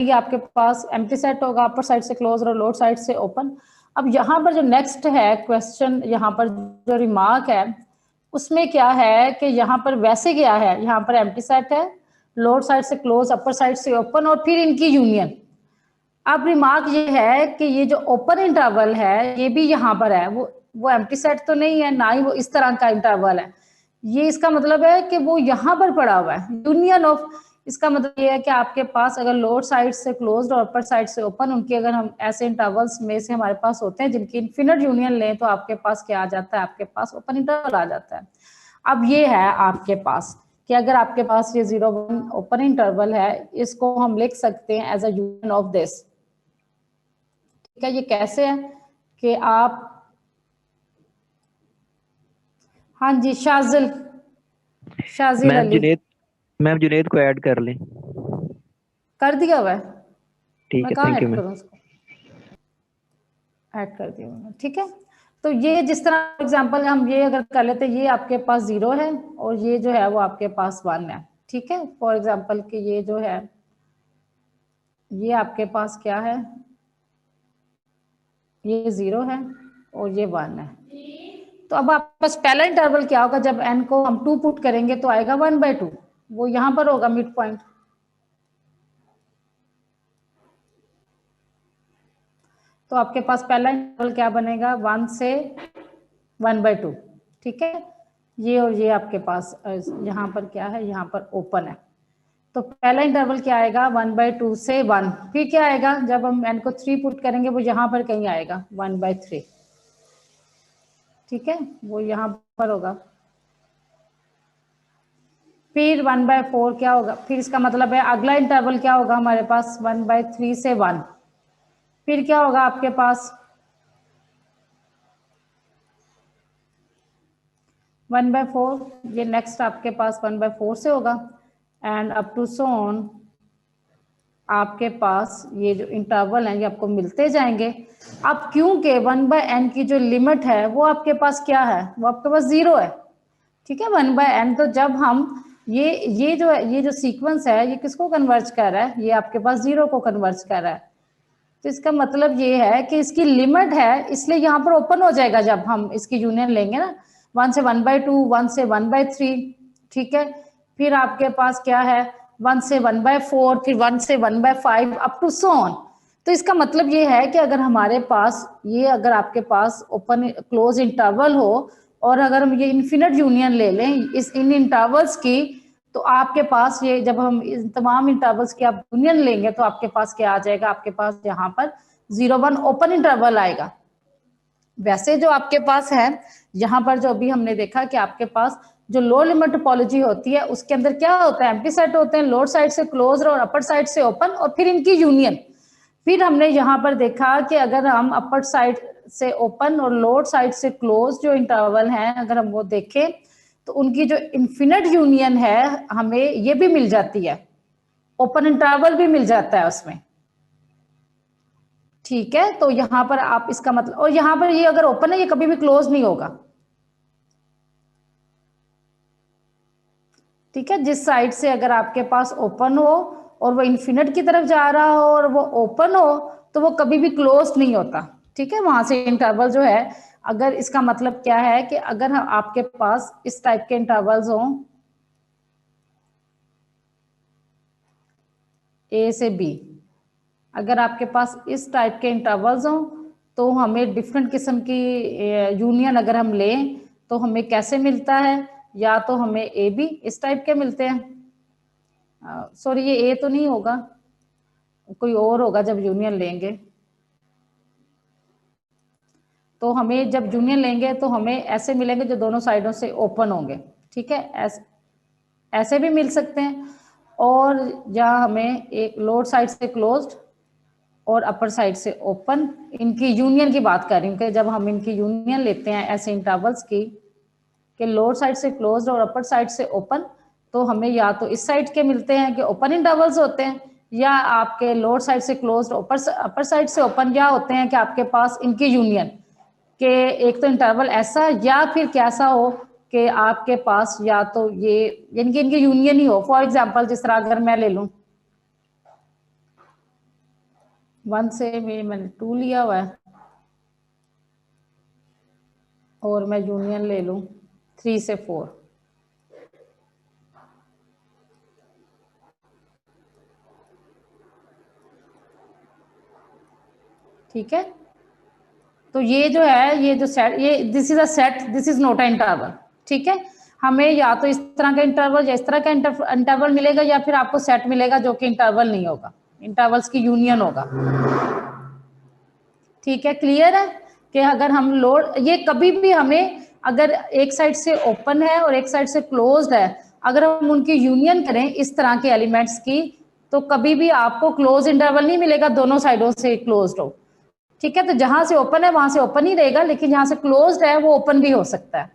ये आपके पास empty set होगा, अपर साइड से क्लोज और लोअर साइड से ओपन। अब यहाँ पर जो नेक्स्ट है क्वेश्चन, यहाँ पर जो रिमार्क है उसमें क्या है कि यहाँ पर वैसे क्या है, यहाँ पर एम्प्टी सेट है, लोअर साइड से क्लोज, अपर साइड से ओपन और फिर इनकी यूनियन। अब रिमार्क ये है कि ये जो ओपन इंटरवल है ये भी यहाँ पर है, वो एम्प्टी सेट तो नहीं है, ना ही वो इस तरह का इंटरवल है। ये इसका मतलब है कि वो यहाँ पर पड़ा हुआ है, यूनियन ऑफ। इसका मतलब ये है कि आपके पास अगर लोअर साइड से क्लोज्ड और अपर साइड से ओपन, उनके अगर हम ऐसे इंटरवल्स में से हमारे पास होते हैं जिनकी इनफिनिट यूनियन लें तो आपके पास क्या आ जाता है, आपके पास ओपन इंटरवल आ जाता है। अब ये है आपके पास कि अगर आपके पास ये 0 1 ओपन इंटरवल है, इसको हम लिख सकते हैं as a union of this. ठीक है, ये कैसे है कि आप, हाँ जी शाजिल, शाजिल मैम अली जुनेद को ऐड कर लें। कर दिया हुआ है, ठीक मैं है, कहाँ थैंक यू ऐड मैम। करूँ उसको, ऐड कर दिया मैंने। ठीक है, तो ये जिस तरह एग्जांपल हम ये अगर कर लेते, ये आपके पास 0 है और ये जो है वो आपके पास 1 है। ठीक है, फॉर एग्जांपल कि ये जो है ये आपके पास क्या है, ये 0 है और ये 1 है। तो अब आपके पास पहला इंटरवल क्या होगा, जब n को हम 2 पुट करेंगे तो आएगा 1/2, वो यहाँ पर होगा मिड पॉइंट। तो आपके पास पहला इंटरवल क्या बनेगा, 1 से 1/2। ठीक है, ये और ये आपके पास यहाँ पर क्या है, यहाँ पर ओपन है। तो पहला इंटरवल क्या आएगा, 1/2 से 1। फिर क्या आएगा, जब हम n को 3 पुट करेंगे वो यहाँ पर कहीं आएगा 1/3। ठीक है, वो यहाँ पर होगा। फिर 1/4 क्या होगा, फिर इसका मतलब है अगला इंटरवल क्या होगा हमारे पास, 1/3 से 1। फिर क्या होगा आपके पास 1/4, ये नेक्स्ट आपके पास 1/4 से होगा and up to so on. आपके पास ये जो इंटरवल है ये आपको मिलते जाएंगे। अब क्योंकि 1/n की जो लिमिट है वो आपके पास क्या है, वो आपके पास 0 है। ठीक है, 1/n, तो जब हम ये जो सीक्वेंस है ये किसको कन्वर्ज कर रहा है, ये आपके पास 0 को कन्वर्ज कर रहा है। तो इसका मतलब ये है कि इसकी लिमिट है, इसलिए यहाँ पर ओपन हो जाएगा जब हम इसकी यूनियन लेंगे ना, 1 से 1/2, 1 से 1/3। ठीक है, फिर आपके पास क्या है 1 से 1/4, फिर 1 से 1/5 अप टू सो ऑन। तो इसका मतलब ये है कि अगर हमारे पास ये, अगर आपके पास ओपन क्लोज इंटरवल हो और अगर हम ये इन्फिनिट यूनियन ले लें इन इंटरवल्स की, तो आपके पास ये जब हम इन तमाम इंटरवल्स की आप यूनियन लेंगे तो आपके पास क्या आ जाएगा, आपके पास यहाँ पर 0 1 ओपन इंटरवल आएगा। वैसे जो आपके पास है यहाँ पर जो अभी हमने देखा कि आपके पास जो लोअर लिमिट टोपोलॉजी होती है उसके अंदर क्या होता है, एम्प्टी सेट होते हैं, लोअर साइड से क्लोज और अपर साइड से ओपन और फिर इनकी यूनियन। फिर हमने यहाँ पर देखा कि अगर हम अपर साइड से ओपन और लोअर साइड से क्लोज जो इंटरवल हैं अगर हम वो देखें तो उनकी जो इन्फिनिट यूनियन है हमें ये भी मिल जाती है, ओपन इंटरवल भी मिल जाता है उसमें। ठीक है, तो यहाँ पर आप इसका मतलब, और यहाँ पर ये अगर ओपन है ये कभी भी क्लोज नहीं होगा। ठीक है, जिस साइड से अगर आपके पास ओपन हो और वो इन्फिनिट की तरफ जा रहा हो और वो ओपन हो तो वो कभी भी क्लोज नहीं होता। ठीक है, वहां से इंटरवल जो है, अगर इसका मतलब क्या है कि अगर आपके पास इस टाइप के इंटरवल्स हो ए से बी, अगर आपके पास इस टाइप के इंटरवल्स हो तो हमें डिफरेंट किस्म की यूनियन अगर हम लें तो हमें कैसे मिलता है, या तो हमें ए बी इस टाइप के मिलते हैं, सॉरी ये ए तो नहीं होगा, कोई और होगा जब यूनियन लेंगे। तो हमें जब यूनियन लेंगे तो हमें ऐसे मिलेंगे जो दोनों साइडों से ओपन होंगे। ठीक है, ऐसे भी मिल सकते हैं, और या हमें एक लोअर साइड से क्लोज्ड और अपर साइड से ओपन, इनकी यूनियन की बात कर रही हूँ कि जब हम इनकी यूनियन लेते हैं ऐसे इंटरवल्स की कि लोअर साइड से क्लोज्ड और अपर साइड से ओपन, तो हमें या तो इस साइड के मिलते हैं कि ओपन इंटरवल्स होते हैं, या आपके लोअर साइड से क्लोज्ड अपर साइड से ओपन, या होते हैं कि आपके पास इनकी यूनियन के एक तो इंटरवल ऐसा या फिर कैसा हो कि आपके पास या तो ये इनकी यूनियन ही हो। फॉर एग्जांपल जिस तरह अगर मैं ले लूं 1 से भी मैंने 2 लिया हुआ है और मैं यूनियन ले लूं 3 से 4। ठीक है, तो ये जो है, ये जो सेट, ये this is a set, this is not a interval. ठीक है, हमें या तो इस तरह का इंटरवल या इस तरह का इंटरवल मिलेगा, या फिर आपको सेट मिलेगा जो कि इंटरवल नहीं होगा, इंटरवल्स की यूनियन होगा। ठीक है, क्लियर है कि अगर हम लोड, ये कभी भी हमें, अगर एक साइड से ओपन है और एक साइड से क्लोज्ड है, अगर हम उनकी यूनियन करें इस तरह के एलिमेंट्स की, तो कभी भी आपको क्लोज इंटरवल नहीं मिलेगा दोनों साइडों से क्लोज्ड हो। ठीक है, तो जहां से ओपन है वहां से ओपन ही रहेगा, लेकिन जहां से क्लोज्ड है वो ओपन भी हो सकता है।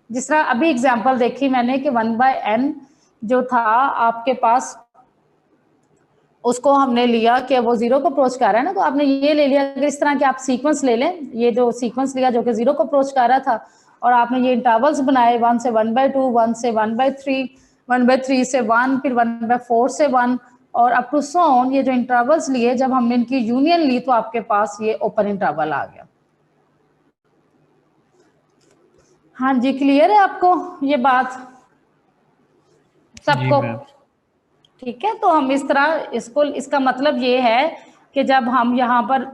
जिस तरह अभी एग्जांपल देखी मैंने कि 1/n जो था आपके पास, उसको हमने लिया कि वो 0 को अप्रोच कर रहा है ना, तो आपने ये ले लिया। अगर इस तरह के आप सीक्वेंस ले लें, ये जो सीक्वेंस लिया जो कि 0 को अप्रोच कर रहा था, और आपने ये इंटरवल्स बनाए 1 से 1/2, 1 से 1/3, 1/3 से 1, फिर 1/4 से 1, और अप टू सो ऑन, ये जो इंटरवल्स लिए, जब हमने इनकी यूनियन ली तो आपके पास ये ओपन इंटरवल आ गया। हाँ जी, क्लियर है आपको ये बात जी सबको? मैम। ठीक है, तो हम इस तरह इसको, इसका मतलब ये है कि जब हम यहाँ पर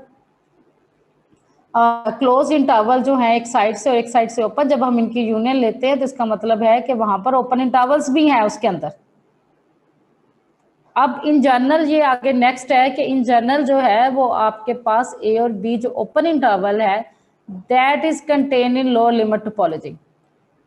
क्लोज इंटरवल जो है एक साइड से और एक साइड से ओपन, जब हम इनकी यूनियन लेते हैं तो इसका मतलब है कि वहां पर ओपन इंटरवल्स भी हैं उसके अंदर। अब इन जनरल ये आगे नेक्स्ट है कि इन जनरल जो है वो आपके पास ए और बी जो ओपन इंटरवल है, that is contain in lower limit topology.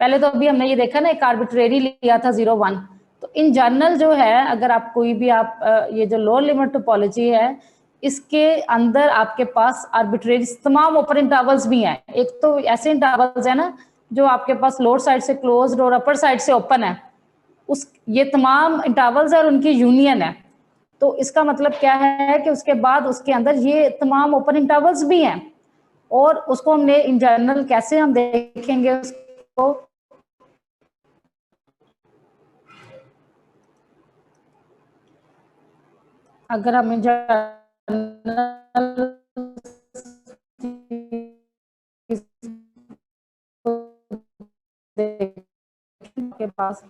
पहले तो अभी हमने ये देखा ना, एक आर्बिट्रेरी लिया था 0, 1। तो इन जनरल जो है, अगर आप कोई भी आप ये जो लोअर लिमिट टोपोलॉजी है, इसके अंदर आपके पास आर्बिट्रेरी तमाम ओपन इंटरवल्स भी हैं। एक तो ऐसे इंटरवल्स है ना जो आपके पास लोअर साइड से क्लोज्ड और अपर साइड से ओपन है, उस ये तमाम इंटरवल्स है और उनकी यूनियन है। तो इसका मतलब क्या है कि उसके बाद उसके अंदर ये तमाम ओपन इंटरवल्स भी हैं, और उसको हमने इन जनरल कैसे हम देखेंगे उसको, अगर हम इन जनरल के पास,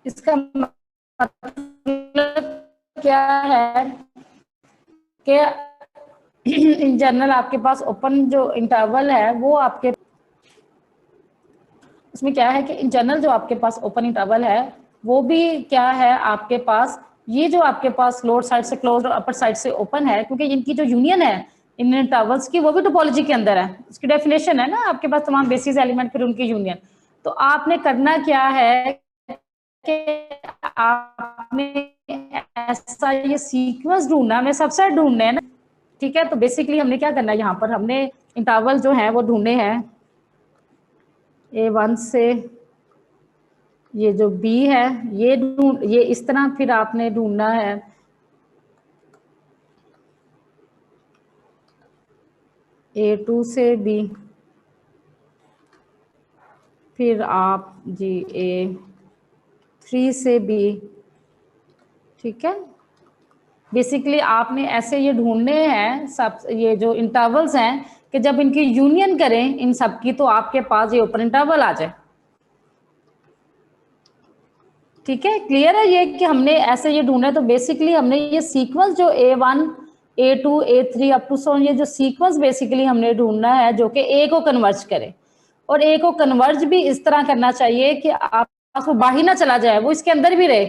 इसका मतलब क्या है कि इन जनरल आपके पास ओपन जो इंटरवल है वो आपके, उसमें क्या है कि इन जनरल जो आपके पास ओपन इंटरवल है वो भी क्या है आपके पास, ये जो आपके पास लोअर साइड से क्लोज और अपर साइड से ओपन है, क्योंकि इनकी जो यूनियन है इन इंटरवल्स की, वो भी टोपोलॉजी के अंदर है। उसकी डेफिनेशन है ना आपके पास तमाम बेसिस एलिमेंट फिर उनकी यूनियन। तो आपने करना क्या है कि आपने ऐसा ये सीक्वेंस ढूंढना, हमें सबसेट ढूंढने हैं ना। ठीक है, तो बेसिकली हमने क्या करना है, यहाँ पर हमने इंटरवल जो है वो ढूंढने हैं A1 से, ये जो B है ये ढूंढ, ये इस तरह फिर आपने ढूंढना है A2 से B, फिर आप जी A3 से B। ठीक है, बेसिकली आपने ऐसे ये ढूंढने हैं सब, ये जो इंटरवल्स हैं, कि जब इनकी यूनियन करें इन सब की तो आपके पास ये ओपन इंटरवल आ जाए। ठीक है, क्लियर है ये कि हमने ऐसे ये ढूंढना है। तो बेसिकली हमने ये सीक्वेंस जो A1, A2, A3 up to सो, ये जो सीक्वेंस बेसिकली हमने ढूंढना है जो कि A को कन्वर्ज करे, और A को कन्वर्ज भी इस तरह करना चाहिए कि आप वो बाहर ना चला जाए, वो इसके अंदर भी रहे।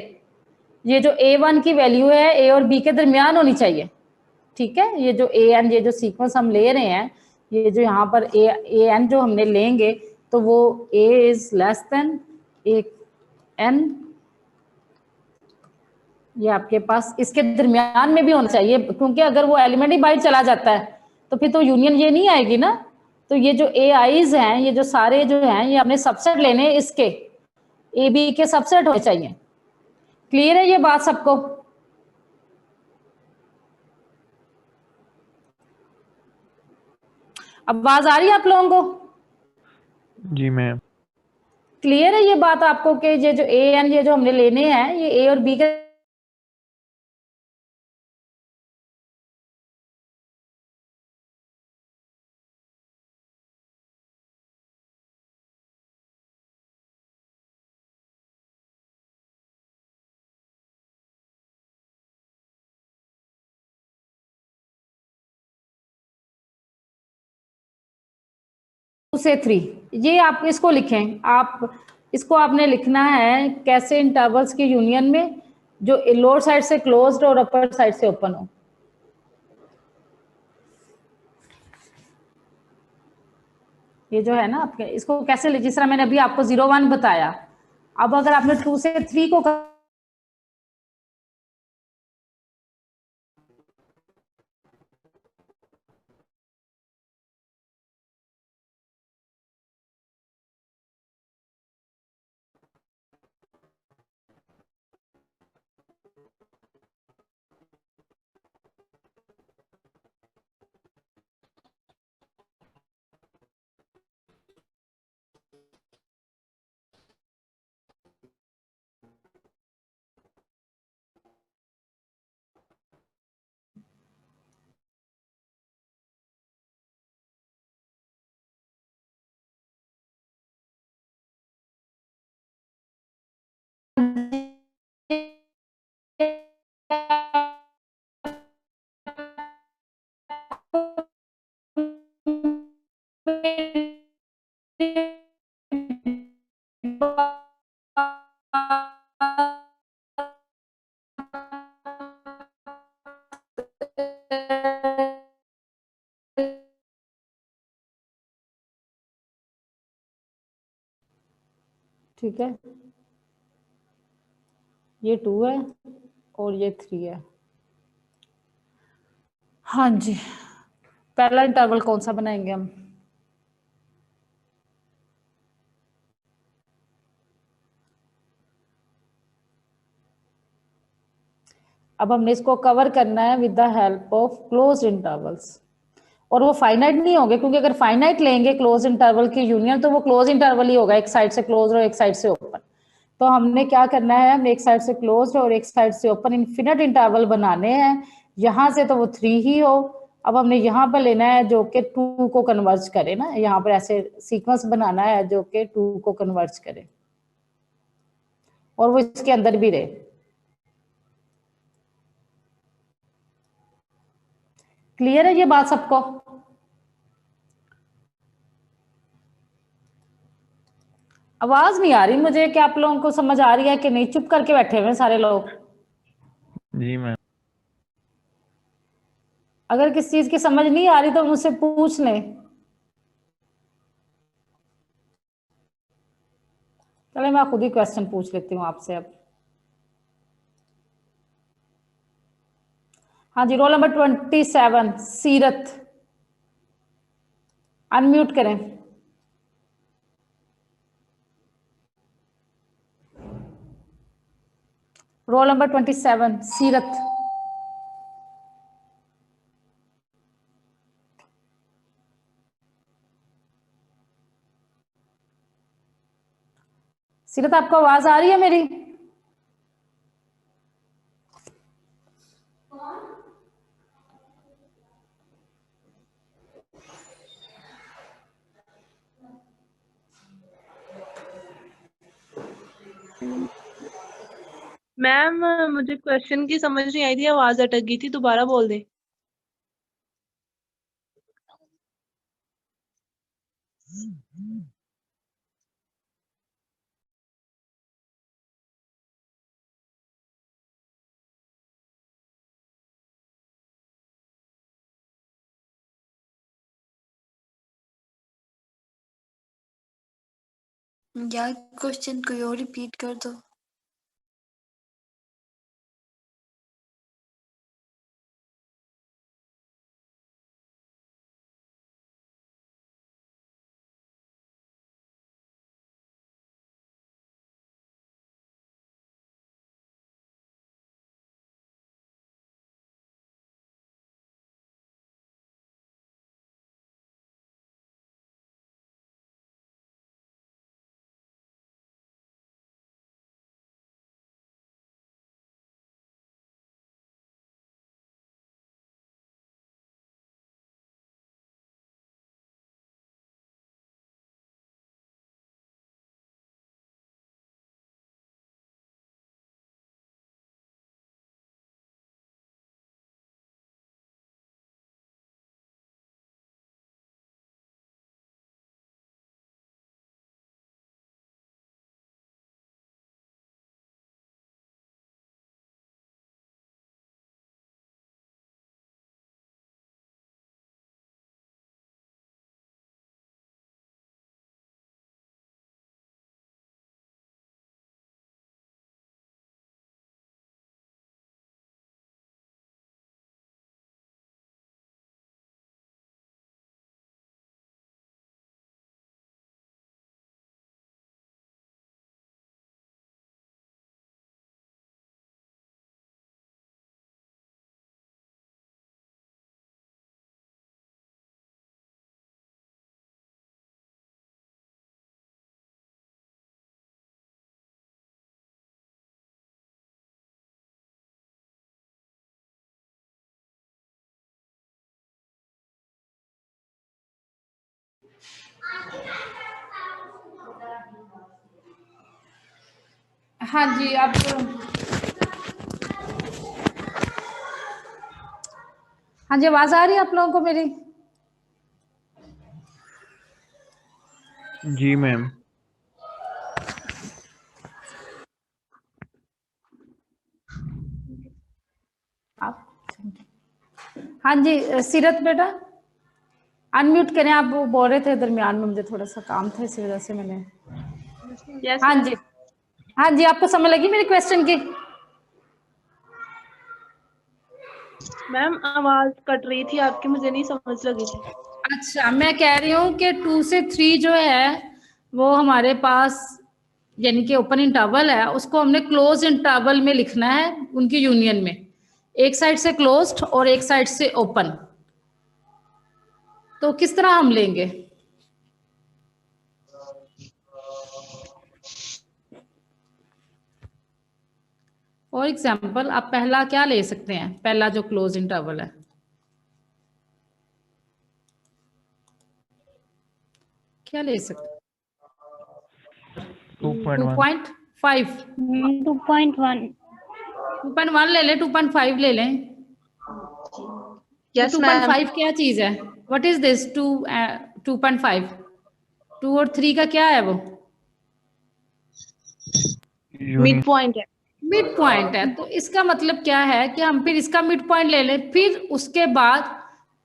ये जो A1 की वैल्यू है A और B के दरमियान होनी चाहिए। ठीक है, ये जो AN, ये जो सीक्वेंस हम ले रहे हैं, ये जो यहाँ पर AN जो हमने लेंगे, तो वो A is less than AN, ये आपके पास इसके दरमियान में भी होना चाहिए, क्योंकि अगर वो एलिमेंट ही बाहर चला जाता है तो फिर तो यूनियन ये नहीं आएगी ना। तो ये जो AIs हैं, ये जो सारे जो हैं, ये अपने सबसेट लेने, इसके AB के सबसेट होने चाहिए। क्लियर है ये बात सबको? आवाज आ रही है आप लोगों को? जी मैम। क्लियर है ये बात आपको कि ये जो AN, ये जो हमने लेने हैं, ये A और B के से 3, ये आप इसको लिखें। आप इसको आपने लिखना है कैसे इंटरवल्स की यूनियन में जो लोअर साइड से क्लोज्ड और अपर साइड से ओपन हो। ये जो है ना आपके, इसको कैसे, जिस तरह मैंने अभी आपको 0 1 बताया, अब अगर आपने 2 से 3 को ठीक है, ये 2 है और ये 3 है। हाँ जी, पहला इंटरवल कौन सा बनाएंगे हम? अब हमने इसको कवर करना है with the help of close intervals, और वो फाइनाइट नहीं होंगे, क्योंकि अगर फाइनाइट लेंगे क्लोज इंटरवल की यूनियन तो वो क्लोज इंटरवल ही होगा, एक साइड से क्लोज और एक साइड से ओपन। तो हमने क्या करना है, हमने एक साइड से क्लोज और एक साइड से ओपन इन्फिनिट इंटरवल बनाने हैं। यहां से तो वो 3 ही हो। अब हमने यहाँ पर लेना है जो कि 2 को कन्वर्ज करे ना, यहाँ पर ऐसे सीक्वेंस बनाना है जो कि 2 को कन्वर्ज करे और वो इसके अंदर भी रहे। क्लियर है ये बात सबको? आवाज नहीं आ रही मुझे, कि आप लोगों को समझ आ रही है कि नहीं? चुप करके बैठे हुए सारे लोग। जी मैम। अगर किसी चीज की समझ नहीं आ रही तो मुझसे पूछ लें। चले मैं खुद ही क्वेश्चन पूछ लेती हूँ आपसे अब। हाँ जी, रोल नंबर 27 सीरत, अनम्यूट करें। रोल नंबर 27 सीरत। सीरत, आपको आवाज आ रही है मेरी? मैम मुझे क्वेश्चन की समझ नहीं आई थी, आवाज अटक गई थी, दोबारा बोल दें। यार क्वेश्चन कोई और रिपीट कर दो। हाँ जी, अब हाँ जी, आवाज आ रही है आप लोगों को मेरी? जी मैम। आप हाँ जी, सीरत बेटा अनम्यूट करें। आप वो बोल रहे थे दरमियान में, मुझे थोड़ा सा काम था इसी वजह से मैंने। यस हाँ मैम। जी, हाँ जी, आपको समझ लगी मेरे क्वेश्चन की? मैम आवाज कट रही थी आपकी, मुझे नहीं समझ लगी थी। अच्छा, मैं कह रही हूँ कि 2 से 3 जो है वो हमारे पास यानी कि ओपन इंटरवल है, उसको हमने क्लोज इंटरवल में लिखना है उनकी यूनियन में, एक साइड से क्लोज्ड और एक साइड से ओपन। तो किस तरह हम लेंगे? फॉर एग्जाम्पल आप पहला क्या ले सकते हैं, पहला जो क्लोज इंटरवल है क्या ले सकते हैं? 2.1। 2.5 2.1 2.1 ले लें, 2.5 ले लें। Yes ma'am. 2.5 क्या चीज है? What is this 2.5? 2 और 3 का क्या है वो? मिड पॉइंट है। मिड पॉइंट है। तो इसका मतलब क्या है कि हम फिर इसका मिड पॉइंट ले लें, फिर उसके बाद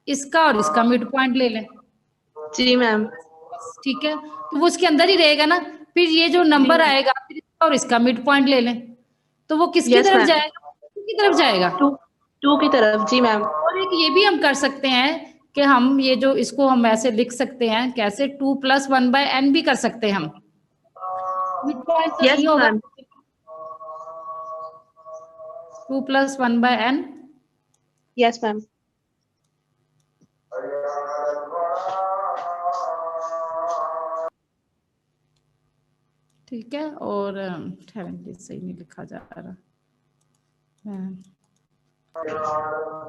इसका और इसका मिड पॉइंट ले लें। जी मैम। ठीक है, तो वो उसके अंदर ही रहेगा ना। फिर ये जो नंबर आएगा फिर इसका और इसका मिड पॉइंट ले लें, तो वो किसकी यस तरफ मैम। जाएगा? किसकी तरफ जाएगा? 2 की तरफ। जी मैम। और एक ये भी हम कर सकते हैं कि हम ये जो इसको हम ऐसे लिख सकते हैं, कैसे 2 + 1/n भी कर सकते हैं हम। मिड पॉइंट तो यस नहीं होगा, मैम। 2 + 1/n। Yes ma'am. ठीक है, और ठहरें, सही नहीं लिखा जा रहा।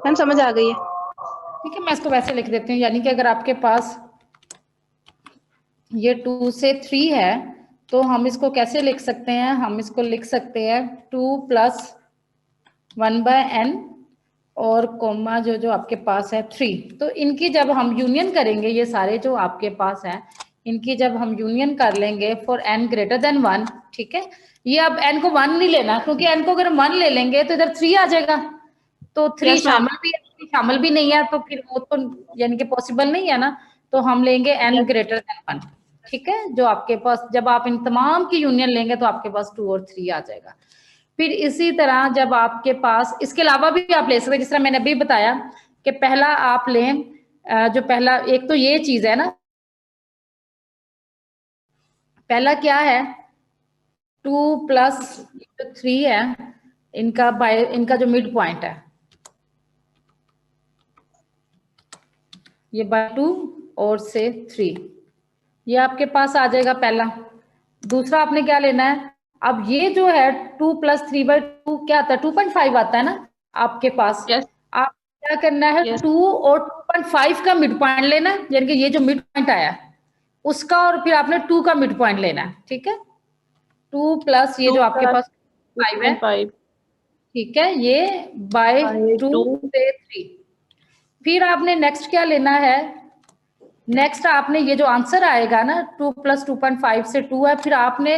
मैम समझ आ गई है। ठीक है, मैं इसको वैसे लिख देती हूँ, यानी कि अगर आपके पास ये 2 से 3 है तो हम इसको कैसे लिख सकते हैं? हम इसको लिख सकते हैं 2 + 1/n और कोमा जो जो आपके पास है 3। तो इनकी जब हम यूनियन करेंगे, ये सारे जो आपके पास है इनकी जब हम यूनियन कर लेंगे फॉर n ग्रेटर देन 1, ठीक है। ये अब n को 1 नहीं लेना, क्योंकि n को अगर हम 1 ले लेंगे तो इधर 3 आ जाएगा, तो 3 Yes, ma'am. शामिल भी नहीं है, तो फिर वो तो यानी कि पॉसिबल नहीं है ना। तो हम लेंगे n ग्रेटर देन 1, ठीक है। जो आपके पास जब आप इन तमाम की यूनियन लेंगे तो आपके पास 2 और 3 आ जाएगा। फिर इसी तरह जब आपके पास इसके अलावा भी आप ले सकते हैं, जिस तरह मैंने अभी बताया कि पहला आप लें, जो पहला एक तो ये चीज है ना, पहला क्या है 2 + 3 है, इनका जो मिड पॉइंट है ये बाय 2 और से 3, ये आपके पास आ जाएगा पहला। दूसरा आपने क्या लेना है, अब ये जो है 2 + 3/2 क्या आता है? 2.5 आता है ना आपके पास। Yes. आप क्या करना है, Yes. 2 और 2.5 का मिड पॉइंट लेना है, यानी कि ये जो मिड पॉइंट आया है उसका, और फिर आपने 2 का मिड पॉइंट लेना है, ठीक है। 2 प्लस ये 2 जो आपके plus पास 5 है, 2.5 ठीक है, ये बाय by 2 2. से 3। फिर आपने नेक्स्ट क्या लेना है, नेक्स्ट आपने ये जो आंसर आएगा ना 2 + 2.5 से 2 है, फिर आपने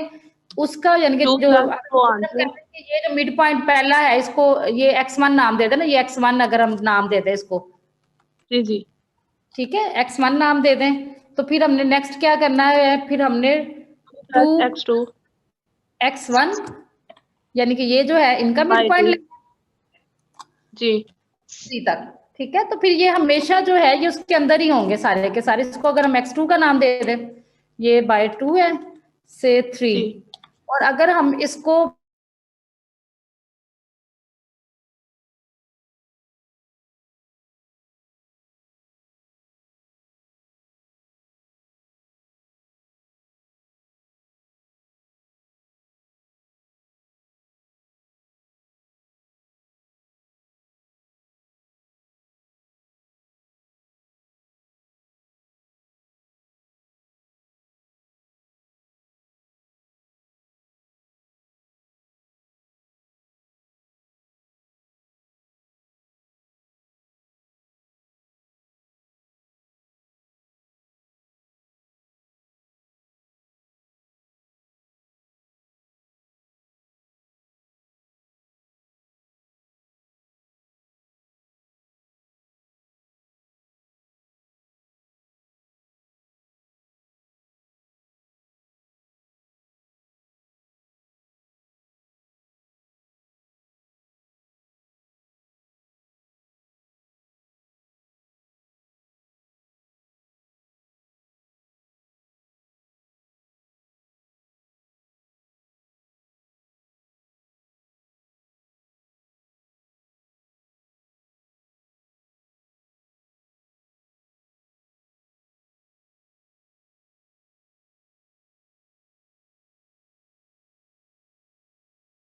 उसका यानी कि 2 जो plus 2 answer. ये जो मिड पॉइंट पहला है इसको ये x1 नाम दे देना, ये x1 अगर हम नाम दे दें इसको, जी जी। ठीक है, x1 नाम दे दें। तो फिर हमने नेक्स्ट क्या करना है, फिर हमने 2 Plus x2 x1 यानी कि ये जो है इनका मिड by पॉइंट 2. जी। तक, ठीक है। तो फिर ये हमेशा जो है ये उसके अंदर ही होंगे सारे के सारे। इसको अगर हम x2 का नाम दे दें, ये बाय 2 है से 3, जी। और अगर हम इसको